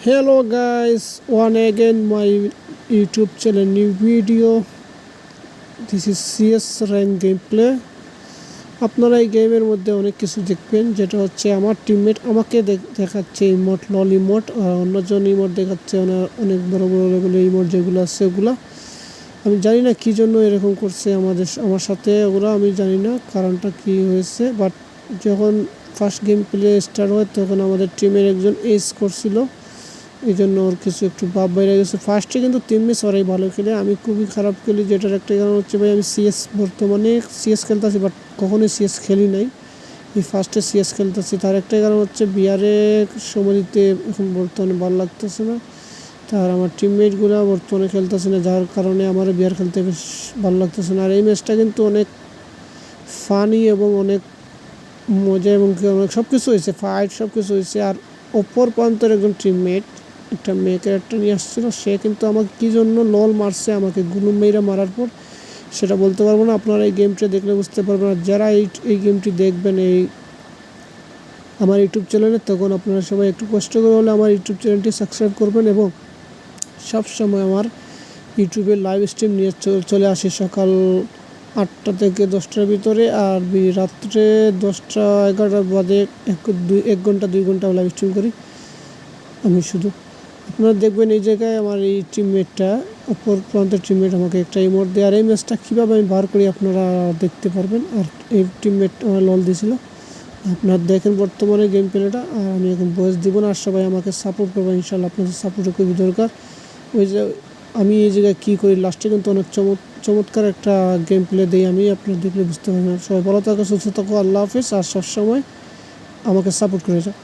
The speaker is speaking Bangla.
Hello guys, one again my YouTube channel new video. This is CS rank gameplay. আপনারা এই গেমের মধ্যে অনেক কিছু দেখবেন, যেটা হচ্ছে আমার টিমমেট আমাকে দেখাচ্ছে ইমোট লল ইমোট, আর অন্যজন ইমোট দেখাচ্ছে অনেক বড় বড় লেভেলের ইমোট যেগুলো আছে ওগুলো আমি জানি না কী জন্য এরকম করছে আমার সাথে ওগুলো আমি জানি না কারণটা কি হয়েছে। বাট যখন ফার্স্ট গেম প্লে স্টার্ট হয় তখন আমাদের টিমের একজন এস করছিল, এই জন্য ওর কিছু একটু ভাব বাইরে গেছে। ফার্স্টে কিন্তু 3 ম্যাচ ওরাই ভালো খেলে, আমি খুবই খারাপ খেলি, যেটার একটা কারণ হচ্ছে ভাই আমি বর্তমানে সিএস খেলতেছি, বাট কখনোই সিএস খেলি নাই, এই ফার্স্টে সিএস খেলতেছি। তার একটা কারণ হচ্ছে বিয়ারে সময় দিতে এখন বর্তমানে ভালো লাগতেছে না, তার আমার টিমমেটগুলো বর্তমানে খেলতেছে না, যার কারণে আমার বিয়ার খেলতে বেশ ভালো লাগতেছে না। আর এই ম্যাচটা কিন্তু অনেক ফানি এবং অনেক মজা এবং অনেক সব কিছু হয়েছে, ফাইট সব কিছু হয়েছে। আর অপর প্রান্তের একজন টিমমেট একটা মেয়ে ক্যারেক্টার নিয়ে আসছিলো, সে কিন্তু আমাকে কী জন্য লল মারছে, আমাকে গুলুম মেয়েরা মারার পর, সেটা বলতে পারবো না, আপনারা এই গেমটা দেখলে বুঝতে পারবেন। আর যারা এই গেমটি দেখবেন এই আমার ইউটিউব চ্যানেলে, তখন আপনারা সবাই একটু কষ্ট করে হলে আমার ইউটিউব চ্যানেলটি সাবস্ক্রাইব করবেন এবং সবসময় আমার ইউটিউবে লাইভ স্ট্রিম নিয়ে চলে আসি সকাল 8টা থেকে 10টার ভিতরে, আর রাত্রে 10টা 11টার বাদে 1 ঘন্টা 2 ঘন্টা লাইভ স্ট্রিম করি আমি শুধু। আপনারা দেখবেন এই জায়গায় আমার এই টিমমেটটা অপর প্রান্তের টিমমেট আমাকে একটা ইমোট দেয়, আর এই ম্যাচটা কীভাবে আমি বার করি আপনারা দেখতে পারবেন। আর এই টিমমেট আমার লল দিয়েছিল, আপনারা দেখেন বর্তমানে গেম প্লেটা। আর আমি এখন বয়স দিব না, আর সবাই আমাকে সাপোর্ট করবেন ইনশাল্লাহ, আপনাদের সাপোর্টও খুবই দরকার। ওই যে আমি এই জায়গায় কী করি লাস্টে কিন্তু অনেক চমৎকার একটা গেম প্লে দিই আমি, আপনারা দেখলে বুঝতে পারবেন। সবাই ভালো থাকো, সুস্থ থাকো, আল্লাহ হাফিজ, আর সবসময় আমাকে সাপোর্ট করে যাও।